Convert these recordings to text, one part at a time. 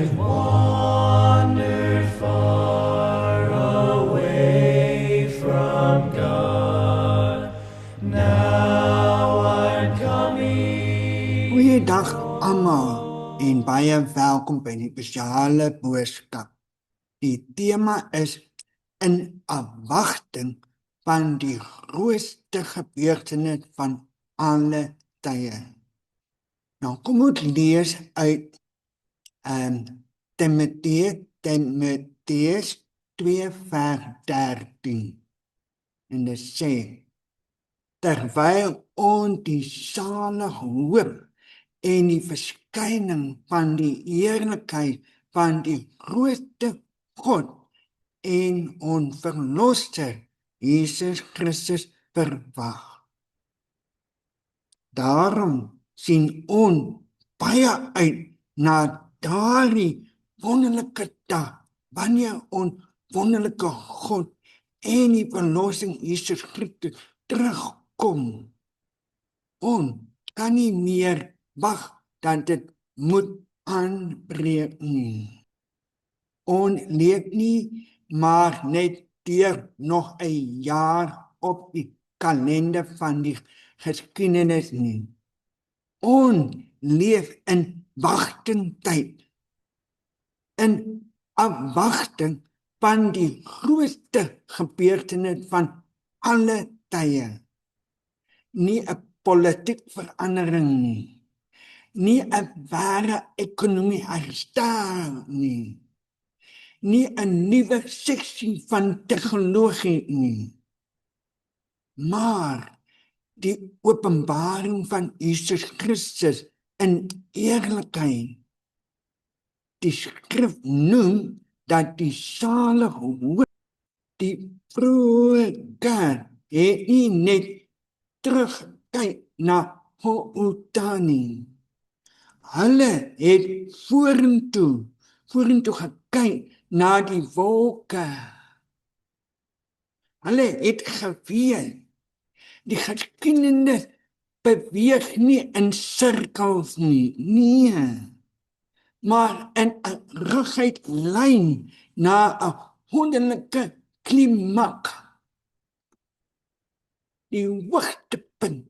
I've wandered far away from God. Now I'm coming. Goeiedag almal en baie welkom by die spesiale boodskap. Die tema is in afwagting van die grootste gebeurtenis van alle tye. Nou kom ons lees uit Timoteus 2 vers 13. En dit sê: terwyl ons die salige hoop en die verskyning van die heerlikheid van die grootste God en ons verlosser Jesus Christus verwag. Daarom sien ons baie uit na daardie wonderlike dag, wanneer ons wonderlike God en die verlossing Jesus Christus terugkom. Ons kan nie meer wag dat dit moet aanbreek nie. Ons leef nie maar net deur nog 'n jaar op die kalender van die geskiedenis nie. Ons leef in wagtingtyd, in afwagting van die grootste gebeurtenis van alle tye. Nie 'n politieke verandering nie, nie 'n ware ekonomie herstel nie, nie 'n nuwe seksie van tegnologie nie, maar die openbaring van Jesus Christus in eerlikheid. Die skrif noem dat die salige hoop, die vroeë kerk, het nie net terugkyk na Houtani. Hulle het vorentoe gekyk na die wolke. Hulle het geweet, die geskiedenis beweeg nie in sirkels nie, nee, maar in 'n reguit lyn na 'n wonderlike klimaks. Die hoogtepunt.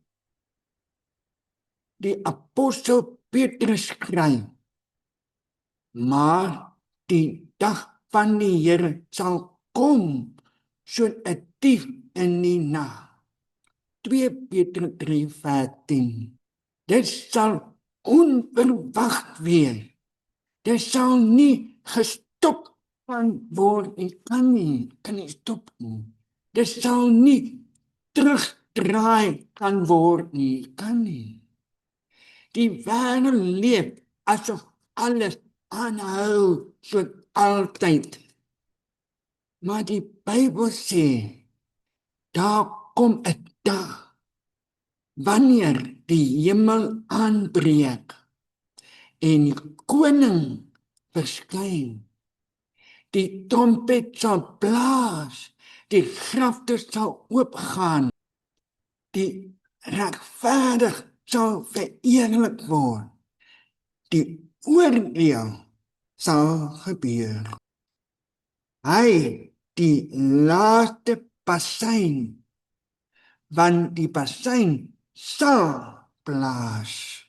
Die apostel Petrus skryf: maar die dag van die Here sal kom soos 'n dief in die nag. 2 Petrus 3 vers 10. Dit sal onverwacht wees. Dit sal nie gestop kan word en kan nie stop nie. Dit sal nie terugdraai kan word nie, kan nie. Die wêreld leef asof alles aanhou soos altyd. Maar die Bybel sê, daar kom 'n dag wanneer die hemel aanbreek en die koning verskyn. Die trompet sal blaas, die grafte sal oopgaan, die regverdig sal verheerlik word. Die oordeel sal gebeur. Hy, die laaste basyn, want die basyn sal blaas.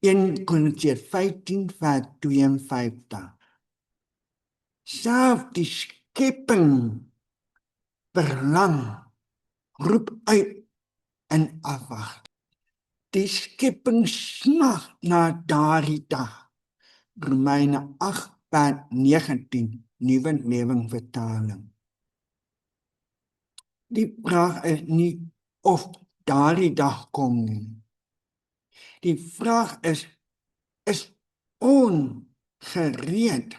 1 Korintiërs 15 vers 52. Self die skepping verlang, roep uit in afwagting. Die skepping smag na daardie dag. Romeine 8 vers 19, Nuwe Lewing Vertaling. Die vraag is nie of daardie dag kom nie. Die vraag is ongereed.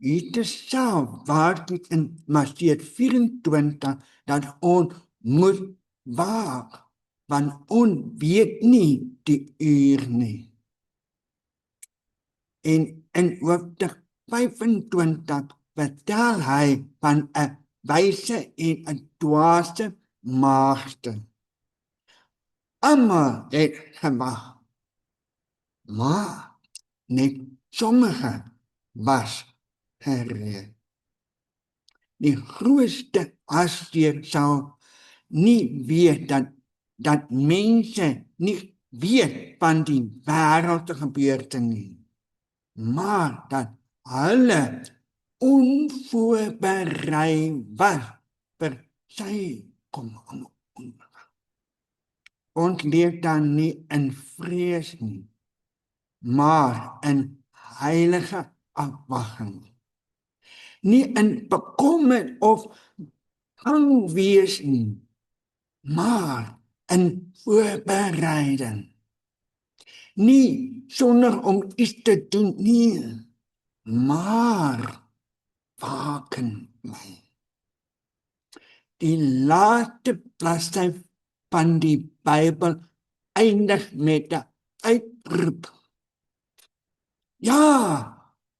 Jesus self waarsku in Matteus 24 dat ons moet waak, want ons weet nie die uur nie. En in hoofstuk 25 vertel hy van 'n wyse en 'n dwaase maagde. Almal het gewag, maar net sommige was gered. Die grootste hartseer sal nie weet dat mense nie weet van die wêreldse gebeurte nie, maar dat hulle onvoorberei was vir sy kom. Ons leef dan nie in vrees nie, maar in heilige afwagting. Nie in bekommer of bang wees nie, maar in voorbereiding. Nie sonder om iets te doen nie, maar waken my. Die laaste bladsy van die Bybel eindig met 'n uitroep. Ja,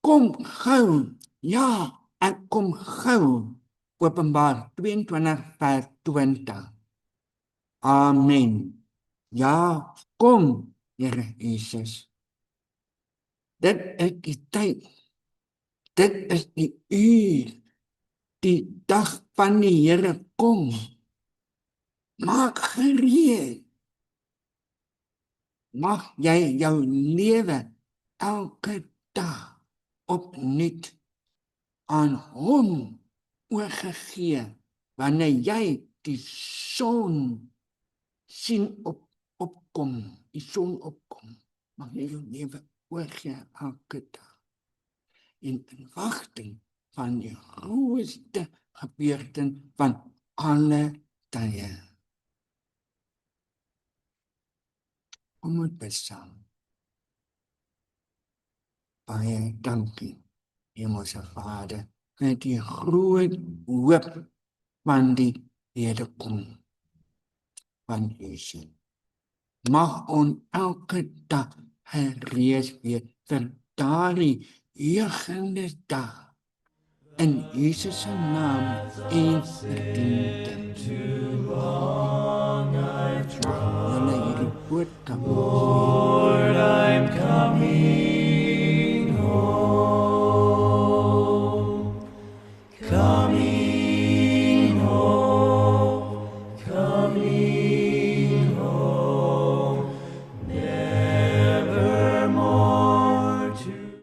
kom gou. Ja, ek kom gou. Openbaar 22:20. Amen. Ja, kom, Here Jesus. Dit is die tyd. Dit is die uur. Die dag van die Here kom. Maak gereed. Mag jy jou lewe elke dag opnuut aan hom oorgegee wanneer jy die son sien opkom, die son opkom, mag jy jou lewe oorgee elke dag in wagting van die grootste gebeurte van alle tye. Kom ons bid saam. Baie dankie, Hemelse Vader, vir die groot hoop van die wederkom van Jesus. Mag ons elke dag gereed wees vir daardie heugende dag. In Jesus se naam en verdiende. Julle hierdie boodskap